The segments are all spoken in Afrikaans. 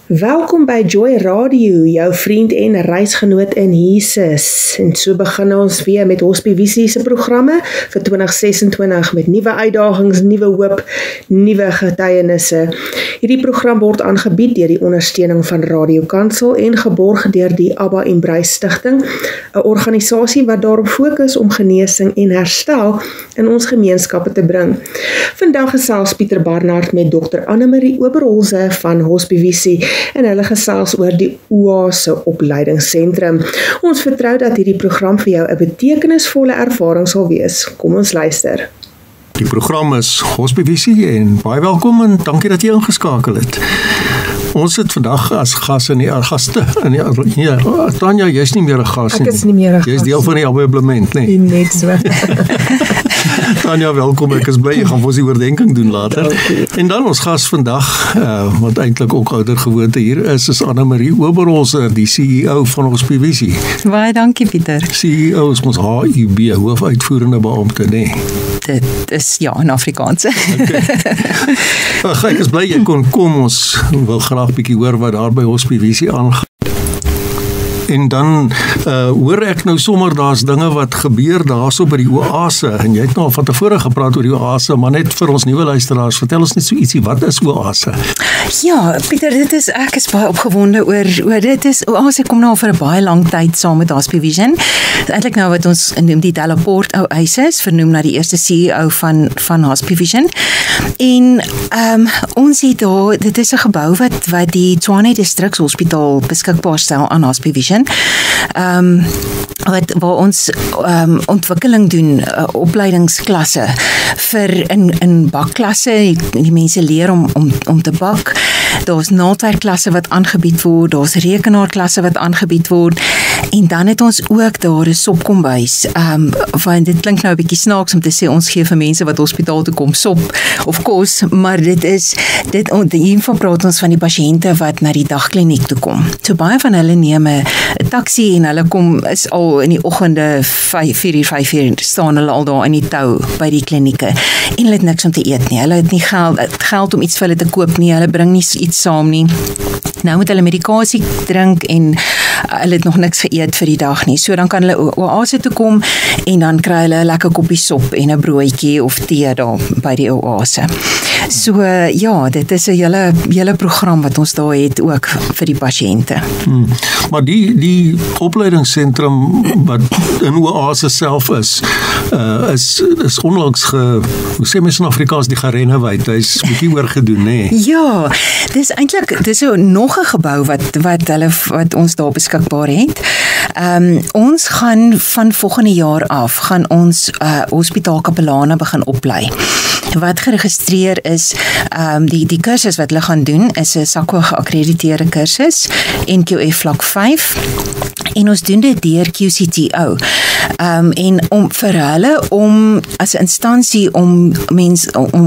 Welkom by Joy Radio, jou vriend en reisgenoot in Jesus. En so begin ons weer met Hospivisie se programme vir 2026 met nuwe uitdagings, nuwe hoop, nuwe getuienisse. Hierdie program word aangebied deur die ondersteuning van Radio Kansel en geborg deur die Abba en Bruis Stichting, 'n organisasie wat daarop fokus om genesing en herstel in ons gemeenskappe te bring. Vandag gesels Pieter Barnard met Dr. Annemarie Oberholze van Hospivisie en hulle gesels oor die Oase opleidingsentrum. Ons vertrou dat hierdie program vir jou 'n betekenisvolle ervaring sal wees. Kom ons luister. Die program is Hospivisie en baie welkom en dankie dat jy ingeskakel het. Ons sit vandag as gaste Tanya, jy's nie meer 'n gas nie. Ek is nie meer 'n gas. Jy's deel van die abonnement, nee. Net so. Tanya, welkom. Ek is bly jy gaan vir ons die oordeenking doen later. Okay. En dan ons gas vandag, wat eintlik ook ouer gewoonte hier is Annemarie Oberholze, die CEO van Hospivisie. Baie dankie, Pieter. CEO is ons HUB, hoofuitvoerende beampte, nee. Dit is ja, in Afrikaans. Okay. Ek is bly jy kon kom. Ons wil graag bietjie hoor wat daar by Hospivisie aangaan. En dan hoor ek nou sommer daar's dinge wat gebeur daarso by die Oase en jy het nou al van tevore gepraat oor die Oase, maar net vir ons nuwe luisteraars, vertel ons net so ietsie, wat is Oase? Ja, Pieter, ek is baie opgewonde oor dit is Oase kom nou vir 'n baie lang tyd saam met Hospivision. Dit is eintlik nou wat ons noem die Delaport Oasis, vernoem na die eerste CEO van Hospivision. En ons het daar, dit is 'n gebou wat die Tshwane Distrikshospitaal beskikbaar stel aan Hospivision. Waar ons ontwikkeling doen, opleidingsklasse vir in bakklasse, die mense leer om te bak. Daar's naaldwerkklasse wat aangebied word, daar's rekenaarklasse wat aangebied word, en dan het ons ook daar 'n sopkombuis. Want dit klink nou 'n bietjie snaaks om te sê ons gee vir mense wat hospitaal toe kom sop of kos, maar hiervan praat ons van die pasiënte wat na die dagkliniek toe kom. So baie van hulle neem 'n taxi en hulle is al in die oggende 5 uur staan hulle al daar in die tou by die klinieke en hulle het niks om te eet nie. Hulle het nie geld om iets vir hulle te koop nie. Hulle bring nie iets saam nie. Nou moet hulle medikasie drink en hulle het nog niks geëet vir die dag nie. So dan kan hulle Oase toe kom en dan kry hulle 'n lekker koppie sop en 'n broodjie of tee daar by die Oase. So ja, dit is 'n hele program wat ons daar het ook vir die pasiënte. Maar die opleidingsentrum wat in Oase self is onlangs hoe sê mens in Afrikaans die gerenovate, hy's bietjie oorgedoen, nê? Ja, dis nog 'n gebou wat ons daar beskikbaar het. Ons gaan van volgende jaar af ons hospitaalkapelane begin oplei. Wat geregistreer is, die kursus wat hulle gaan doen is 'n SACO geakkrediteerde kursus, NQF vlak 5. En ons doen dit deur QCTO. En vir hulle as 'n instansie om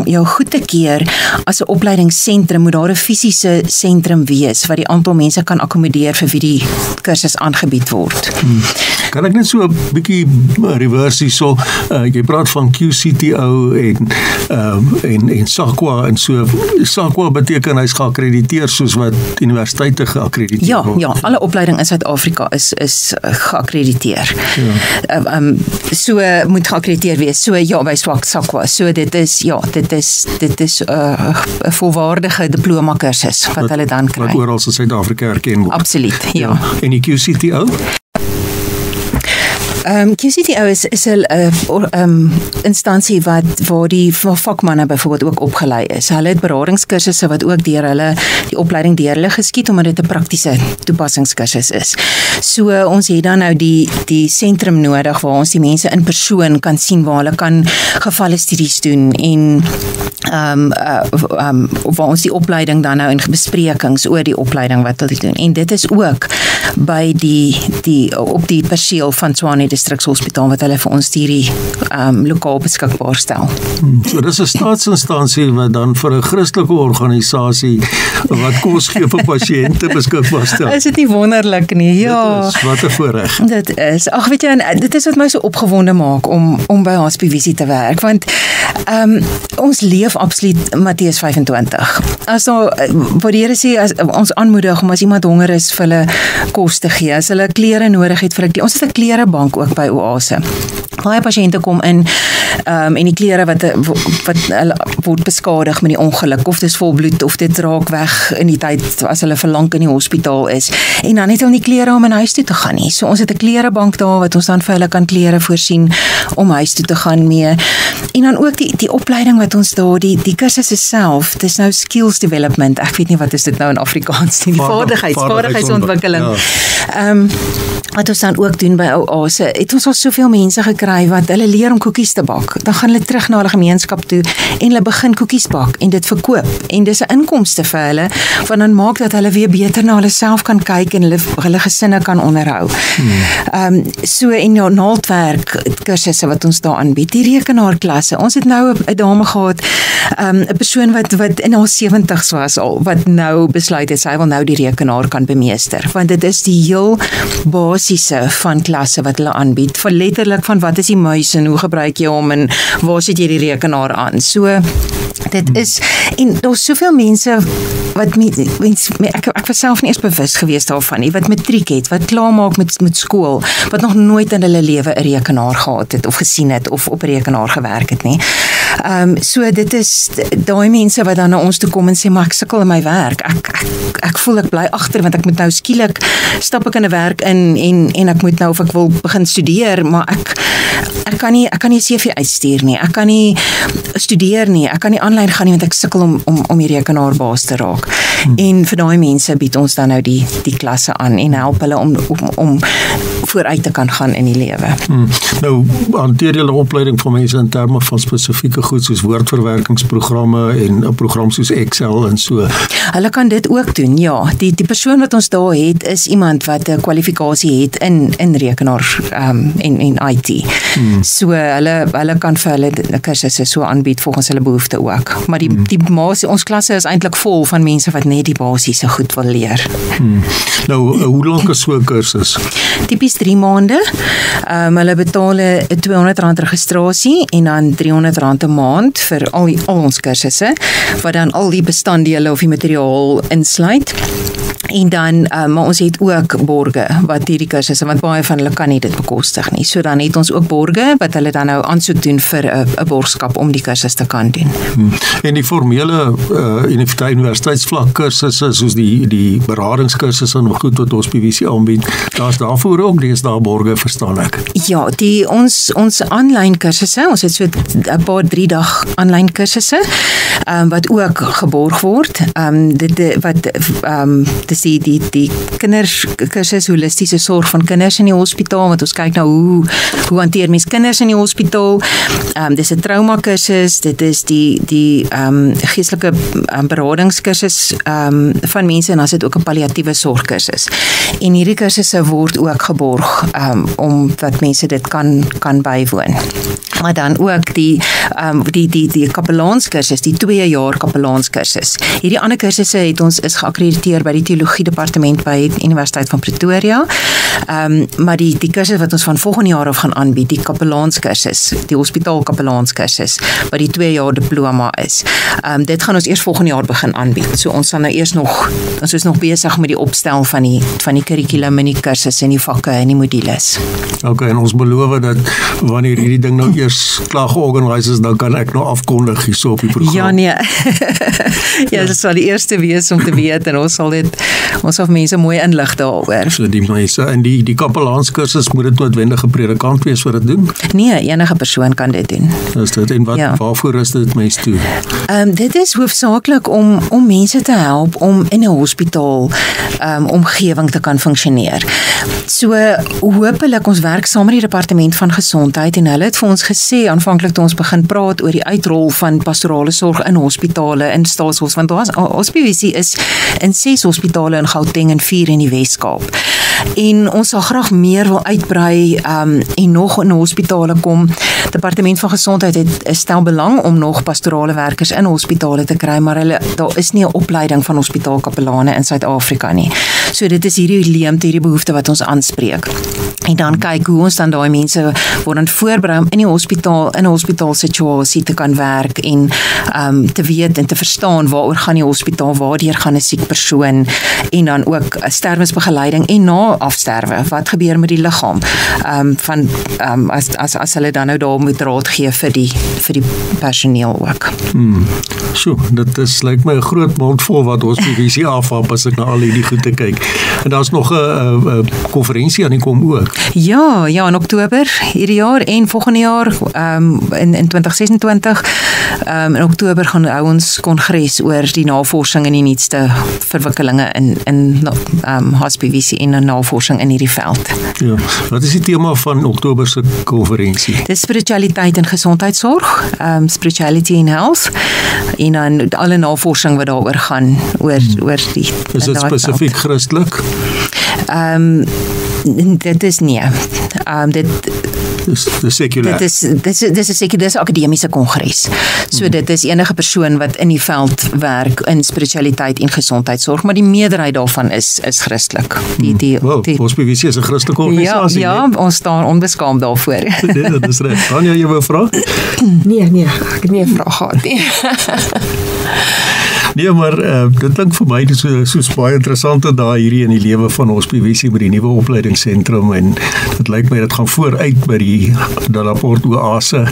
jou goed te keer as 'n opleidingsentrum, moet daar 'n fisiese sentrum wees wat die aantal mense kan akkommodeer vir wie die kursus aangebied word. Kan ek net so 'n bietjie reverse hierso? Jy praat van QCTO en SACO en so. SACO beteken hy's geakkrediteer soos wat universiteite geakkrediteer word. Ja, alle opleiding in Suid-Afrika is geakkrediteer. Ja. So moet geakkrediteer wees. So ja, by SACO. So dit is 'n volwaardige diploma kursus wat hulle dan kry. Wat oral in Suid-Afrika erken word. Absoluut, ja. En die QCTO? QCTO is 'n instansie waar die vakmanne byvoorbeeld ook opgelei is. Hulle het beradingskursusse wat ook die opleiding deur hulle geskied, omdat dit 'n praktiese toepassingskursus is. So ons het dan nou die sentrum nodig waar ons die mense in persoon kan sien, waar hulle kan gevalle studies doen en waar ons die opleiding dan nou in besprekings oor die opleiding wat hulle doen. En dit is ook by op die perseel van Tshwane Distrikshospitaal wat hulle vir ons hierdie lokaal beskikbaar stel. So dis 'n staatsinstansie wat dan vir 'n Christelike organisasie wat kos gee vir pasiënte beskikbaar stel. Is dit nie wonderlik nie? Ja. Dit is wat 'n voorreg. Dit is. Ag, weet jy, dit is wat my so opgewonde maak om by Hospivisie te werk, want ons leef absoluut Matteus 25. As daar, wat die Here sê, as ons aanmoedig om as iemand honger is vir hulle kos te gee, as hulle klere nodig het vir hulle, ons het 'n klerebank ook by Oase. Baie pasiënte kom in en die klere wat hulle word beskadig met die ongeluk, of dis vol bloed, of dit raak weg in die tyd as hulle verlang in die hospitaal is. En dan het hulle nie klere om in huis toe te gaan nie. So ons het 'n klerebank daar wat ons dan vir hulle kan klere voorsien om huis toe te gaan mee. En dan ook die opleiding wat ons daar, die kursusse self, dis nou skills development. Ek weet nie wat is dit nou in Afrikaans nie, die vaardigheidsontwikkeling. Ja. Wat ons dan ook doen by Oase, het ons al soveel mense gekry wat hulle leer om koekies te bak. Dan gaan hulle terug na hulle gemeenskap toe en hulle begin koekies bak en dit verkoop. En dis 'n inkomste vir hulle, want dan maak dat hulle weer beter na hulle self kan kyk en hulle gesinne kan onderhou. So en ja, naaldwerk kursusse wat ons daar aanbied, die rekenaarklasse. Ons het nou 'n dame gehad, 'n persoon wat in haar 70's was al, wat nou besluit het sy wil nou die rekenaar kan bemeester, want dit is die heel basiese van klasse wat hulle aanbied, van letterlik van wat is die muis en hoe gebruik jy hom en waar sit jy die rekenaar aan. So dit is, en daar's soveel mense wat ek was self nie eens bewus gewees daarvan nie, wat matriek het, wat klaarmaak met skool, wat nog nooit in hulle lewe 'n rekenaar gehad het of gesien het of op 'n rekenaar gewerk het nie. So dit is daai mense wat dan na ons toe kom en sê, maar ek sukkel in my werk. Ek voel ek bly agter want ek moet nou skielik stap ek in 'n werk in en ek moet nou of ek wil begin studeer, maar ek kan nie 'n CV uitstuur nie. Ek kan nie studeer nie. Ek kan nie aanlyn gaan nie want ek sukkel om die rekenaarbaas te raak. En vir daai mense bied ons dan nou die klasse aan en help hulle om vooruit te kan gaan in die lewe. Nou, hanteer julle opleiding van mense in terme van spesifieke goed soos woordverwerkingsprogramme en 'n program soos Excel en so? Hulle kan dit ook doen, ja. Die persoon wat ons daar het is iemand wat 'n kwalifikasie het in rekenaar en IT. So hulle kan vir hulle kursusse so aanbied volgens hulle behoefte ook. Maar ons klasse is eintlik vol van mense wat net die basiese goed wil leer. Nou, hoe lank is so 'n kursus? Tipies 3 maande. Hulle betaal 'n R200 registrasie en dan R300 'n maand vir al ons kursusse, wat dan al die bestanddele of die materiaal insluit. En dan, maar ons het ook borge wat hierdie kursusse, want baie van hulle kan nie dit bekostig nie. So dan het ons ook borge wat hulle dan nou aansoek doen vir 'n borgskap om die kursus te kan doen. En die formele universiteitsvlak kursusse soos die beradingskursusse en goed wat Hospivisie aanbied, daar's daarvoor ook daar borge, verstaan ek. Ja, ons aanlyn kursusse, ons het so 'n paar 3-dag aanlyn kursusse wat ook geborg word. Dis die kinderkursus holistiese sorg van kinders in die hospitaal, want ons kyk nou hoe hanteer mens kinders in die hospitaal. Dis 'n trauma kursus, dit is die geestelike beradingskursus van mense, en dan is dit ook 'n palliatiewe sorgkursus. En hierdie kursusse word ook geborg om dat mense dit kan bywoon. Maar dan ook die kapelaanskursus, die 2 jaar kapelaanskursus. Hierdie ander kursusse is geakkrediteer by die teologie departement by die Universiteit van Pretoria. Maar die kursus wat ons van volgende jaar af gaan aanbied, die kapelaanskursus, die hospitaalkapelaanskursus, wat die 2 jaar diploma is. Dit gaan ons eers volgende jaar begin aanbied. So ons sal nou ons is nog besig met die opstel van die kurrikulum en die kursusse en die vakke en die modules. Okay, en ons beloof dat wanneer hierdie ding nou eers klaar georganiseer is, dan kan ek nou afkondig hierso op die program. Ja, nee. Ja, dit sal die eerste wees om te weet, en ons sal mense mooi inlig daaroor. So die mense, en die kapelaanskursus, moet dit noodwendig 'n predikant wees wat dit doen? Nee, enige persoon kan dit doen. Is dit, en waarvoor is dit mense toe? Dit is hoofsaaklik om mense te help om in 'n hospitaal omgewing te kan funksioneer. So hopelik, ons werk saam met die departement van gesondheid, en hulle het vir ons gesê aanvanklik toe ons begin praat oor die uitrol van pastorale sorg in hospitale, in staatshospitale, want Hospivisie is in 6 hospitale in Gauteng en 4 in die Weskaap. En ons sal graag meer wil uitbrei en nog in hospitale kom. Departement van Gesondheid stel belang om nog pastorale werkers in hospitale te kry, maar daar is nie 'n opleiding van hospitaalkapelane in Suid-Afrika nie. So dit is hierdie leemte, hierdie behoefte wat ons aanspreek. En dan kyk hoe ons dan daai mense word dan voorberei om in die hospitaal, in 'n hospitaalsituasie te kan werk en te weet en te verstaan waaroor gaan die hospitaal, waardeur gaan 'n siek persoon en dan ook sterwensbegeleiding en na afsterwe, wat gebeur met die liggaam as hulle dan nou daar moet raad gee vir die personeel ook. So, dit lyk my 'n groot mond vol wat hospivisie afhap as ek na al hierdie goed te kyk. En daar's nog 'n konferensie aan die kom ook. Ja, in Oktober hierdie jaar en volgende jaar in 2026 in Oktober gaan hou ons kongres oor die navorsing en die nuutste verwikkelinge in hospivisie en navorsing in hierdie veld. Ja, wat is die tema van Oktober se konferensie? Dis spiritualiteit en gesondheidsorg, spirituality and health, en dan alle navorsing wat daaroor gaan oor die. Is dit spesifiek Christelik? Dit is nie. Dis sekulêr. Dit is 'n akademiese kongres. So dit is enige persoon wat in die veld werk in spiritualiteit en gesondheidsorg, maar die meerderheid daarvan is Christelik. Hospivisie is 'n Christelike organisasie. Ja, ons staan onbeskaamd daarvoor. Nee, dit is reg. Tanya, jy wou vra? Nee, ek het nie 'n vraag gehad nie. Nee, maar dit klink vir my soos baie interessante dae hierdie in die lewe van Hospivisie by die nuwe opleidingsentrum, en dit lyk my dit gaan vooruit by die rapport oase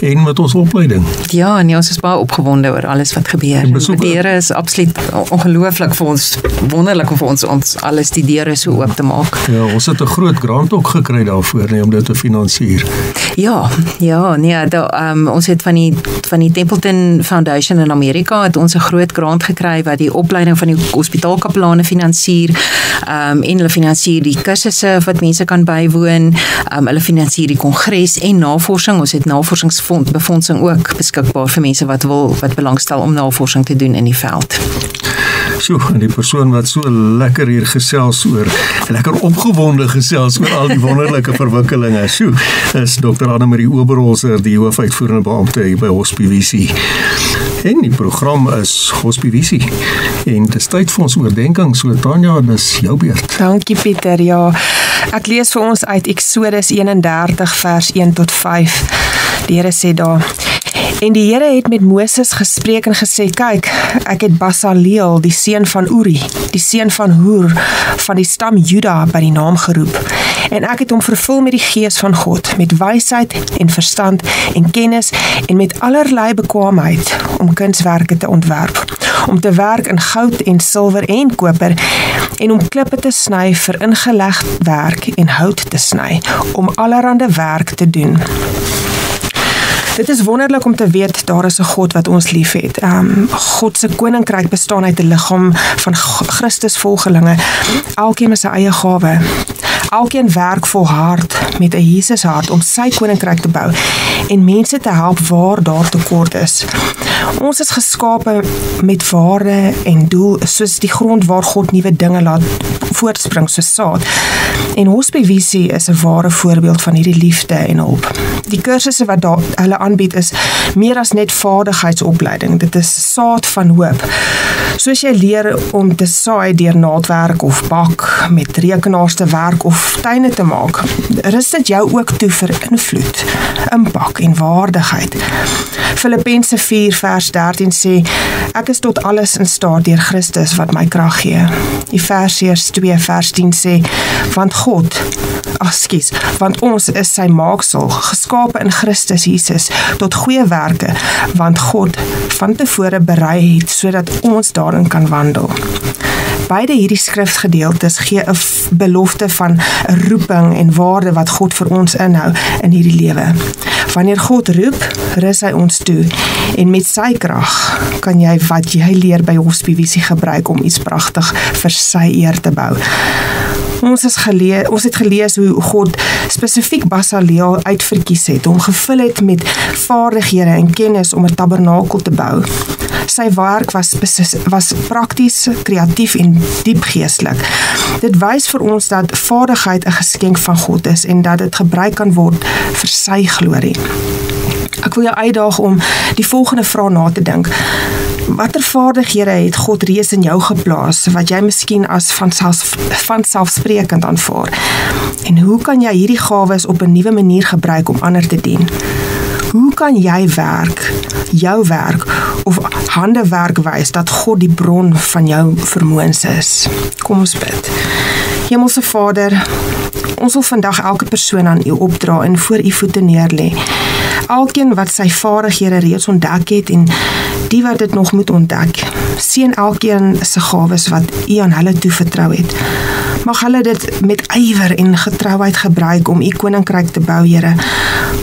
en met ons opleiding. Ja, nee, ons is baie opgewonde oor alles wat gebeur. Die Here is absoluut ongelooflik vir ons, wonderlik vir ons alles die deure so oop te maak. Ja, ons het 'n groot grant ook gekry daarvoor, om dit te finansier. Ja, ons het van die Templeton Foundation in Amerika het ons 'n groot grant gekry wat die opleiding van die hospitaalkapelane finansier, en hulle finansier die kursusse wat mense kan bywoon, hulle finansier die kongres en navorsing. Ons het navorsingsbefondsing ook beskikbaar vir mense wat belangstel om navorsing te doen in die veld. So, en die persoon wat so lekker hier gesels oor, lekker opgewonde gesels oor al die wonderlike verwikkelinge, is Dr. Annemarie Oberholzer, die hoofuitvoerende beampte hier by Hospivisie. En die program is Hospivisie. En dit is tyd vir ons oordenking, so Tanya, dis jou beurt. Dankie Pieter, ja. Ek lees vir ons uit Exodus 31 vers 1 tot 5. Die Here sê daar: En die Here het met Moses gespreek en gesê, kyk, ek het Basaleel, die seun van Uri, die seun van Hur, van die stam Juda by die naam geroep. En ek het hom vervul met die gees van God, met wysheid en verstand en kennis en met allerlei bekwaamheid om kunswerke te ontwerp, om te werk in goud en silwer en koper en om klippe te sny vir ingelegd werk en hout te sny, om allerhande werk te doen. Dit is wonderlik om te weet, daar is 'n God wat ons lief het. God se koninkryk bestaan uit 'n liggaam van Christus volgelinge. Elkeen met sy eie gawe. Elkeen werk volhard met 'n Jesus hart om sy koninkryk te bou en mense te help waar daar tekort is. Ons is geskape met waarde en doel, soos die grond waar God nuwe dinge laat voortspring soos saad. En Hospivisie is 'n ware voorbeeld van hierdie liefde en hulp. Die kursusse wat hulle aanbied is meer as net vaardigheidsopleiding. Dit is saad van hoop. Soos jy leer om te saai deur naaldwerk of bak, met rekenaars te werk of tuine te maak, rus dit jou ook toe vir invloed, impak en waardigheid. Filippense 4 vers 13 sê, ek is tot alles in staat deur Christus wat my krag gee. Efesiërs 2 vers 10 sê, want ons is sy maaksel, geskape in Christus Jesus tot goeie werke, want God van tevore berei het sodat ons daarin kan wandel. Beide hierdie skrifgedeeltes gee 'n belofte van 'n roeping en waarde wat God vir ons inhou in hierdie lewe. Wanneer God roep, rus hy ons toe en met sy krag kan jy wat jy leer by Hospivisie gebruik om iets pragtig vir sy eer te bou. Ons het gelees hoe God spesifiek Basaleel uitverkies het, hom gevul het met vaardighede en kennis om 'n tabernakel te bou. Sy werk was prakties, kreatief en diep geestelik. Dit wys vir ons dat vaardigheid 'n geskenk van God is en dat dit gebruik kan word vir sy glorie. Ek wil jou uitdaag om die volgende vraag na te dink. Watter vaardighede het God reeds in jou geplaas, wat jy miskien as vanselfsprekend aanvaar? En hoe kan jy hierdie gawes op 'n nuwe manier gebruik om ander te dien? Hoe kan jy jou werk of handewerk wys dat God die bron van jou vermoëns is? Kom ons bid. Hemelse Vader, ons wil vandag elke persoon aan U opdra en voor U voete neerlê. Elkeen wat sy vaardighede reeds ontdek het en die wat dit nog moet ontdek. Seën elkeen se gawes wat U aan hulle toevertrou het. Mag hulle dit met ywer en getrouheid gebruik om U koninkryk te bou, Here.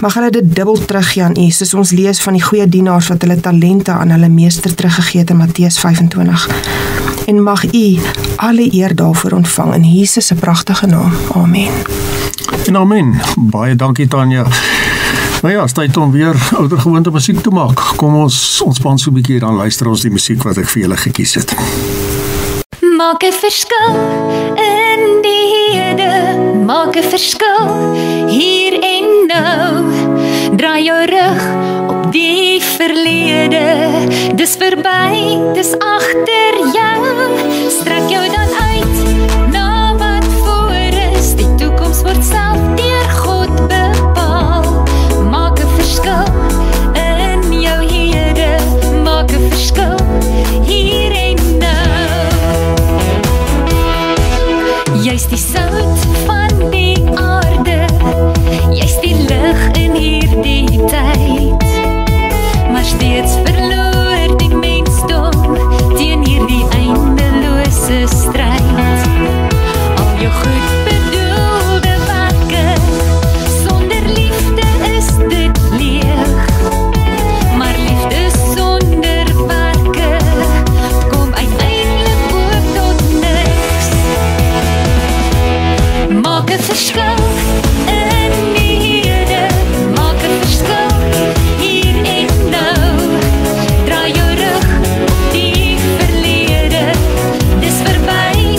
Mag hulle dit dubbel teruggee aan U, soos ons lees van die goeie dienaars wat hulle talente aan hulle meester teruggegee het in Matteus 25. En mag U alle eer daarvoor ontvang in Jesus se pragtige naam. Amen. En amen. Baie dankie Tanya. Nou ja, is tyd om weer oudergewoonte musiek te maak. Kom ons ontspan so 'n bietjie, dan luister ons die musiek wat ek vir julle gekies het. Maak 'n verskil in die hede, maak 'n verskil hier en nou. Draai jou rug op die verlede, dis verby, dis agter jou. Strek jou dan uit na wat voor is, die toekoms word self deur God bepaal. Maak 'n verskil in jou hede, maak 'n verskil hier en nou. Jy's die sout van die aarde, jy's die lig in hierdie tyd, maar steeds verloor die mensdom teen hierdie eindelose stryd. Al jou goed bedoelde werke, sonder liefde is dit leeg, maar liefde sonder werke kom uiteindelik ook tot niks. Maak 'n verskil in die hede, maak 'n verskil hier en nou. Draai jou rug op die verlede, dis verby,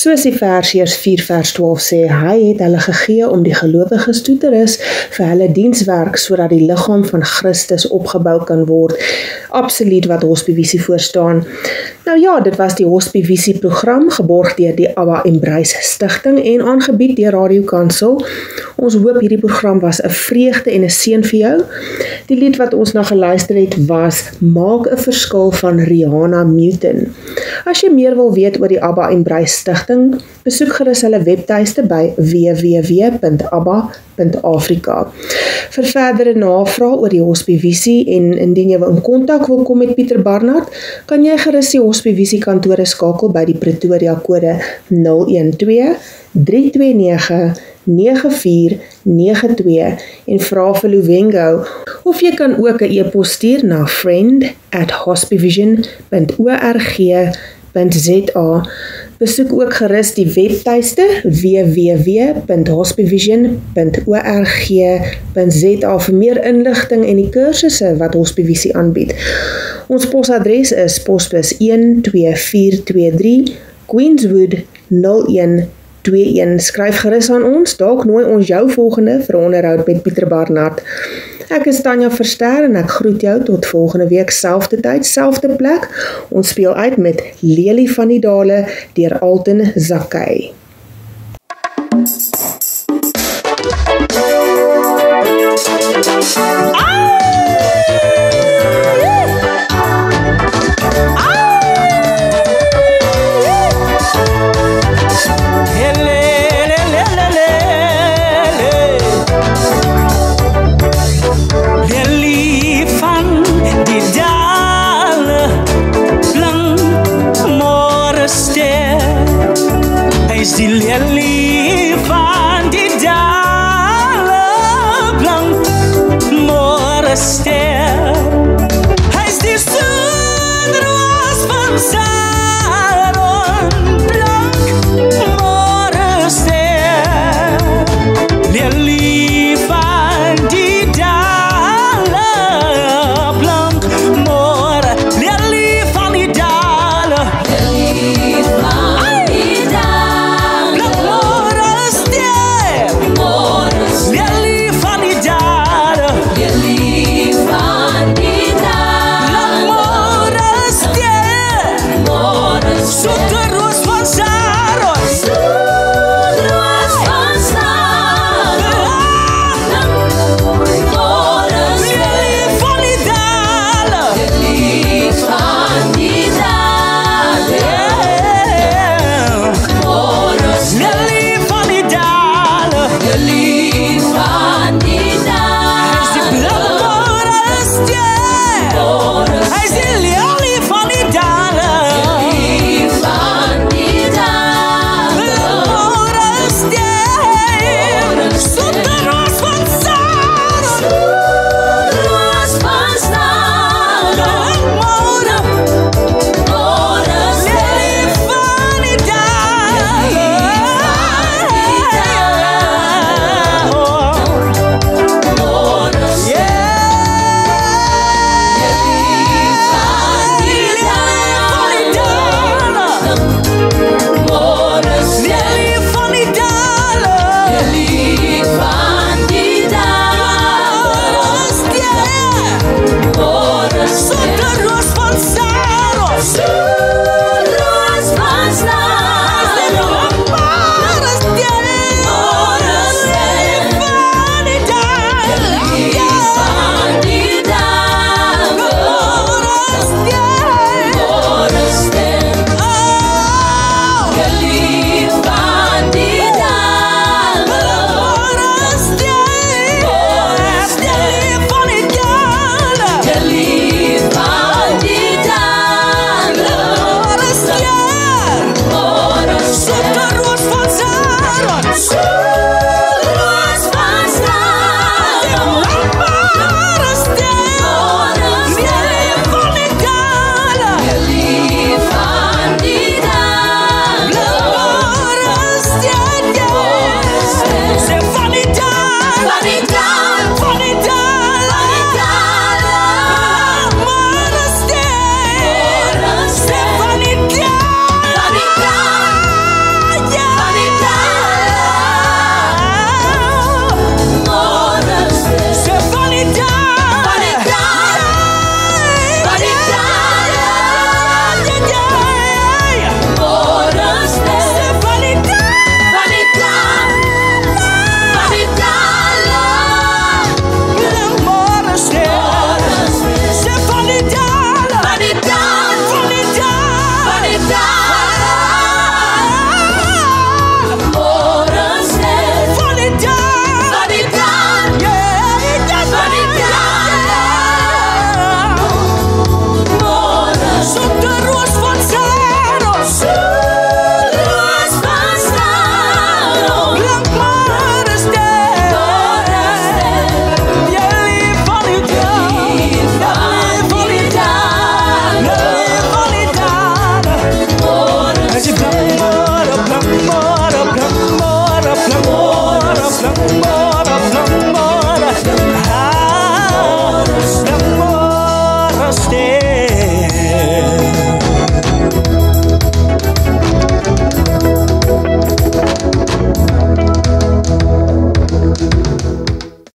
Soos Efesiërs 4 vers 12 sê, hy het hulle gegee om die gelowiges toe te rus vir hulle dienswerk sodat die liggaam van Christus opgebou kan word. Absoluut wat Hospivisie voorstaan. Nou ja, dit was die Hospivisie program geborg deur die Abba en Bruis Stichting en aangebied deur Radio Kansel. Ons hoop hierdie program was 'n vreugde en 'n seën vir jou. Die lied wat ons na geluister het was Maak 'n Verskil van Rihanna Newton. As jy meer wil weet oor die Abba en Bruis Stichting, besoek gerus hulle webtuiste by www.abba.afrika. Vir verdere navrae oor die Hospivisie en indien jy in kontak wil kom met Pieter Barnard, kan jy gerus die Hospivisie kantore skakel by die Pretoria kode 012 329 9492 en vra vir Luwengo, of jy kan ook 'n e-pos stuur na friend@hospivision.org.za. Besoek ook gerus die webtuiste www.hospivision.org.za vir meer inligting en die kursusse wat Hospivisie aanbied. Ons posadres is posbus 12423 Queenswood 0121. Skryf gerus aan ons, dalk nooi ons jou volgende vir 'n onderhoud met Pieter Barnard. Ek is Tanya Verster en ek groet jou tot volgende week, selfde tyd, selfde plek. Ons speel uit met Lelie van die Dale deur Alton Zakai. Die lelie van die dale, blank môre ster. Hy is die sonroos van sy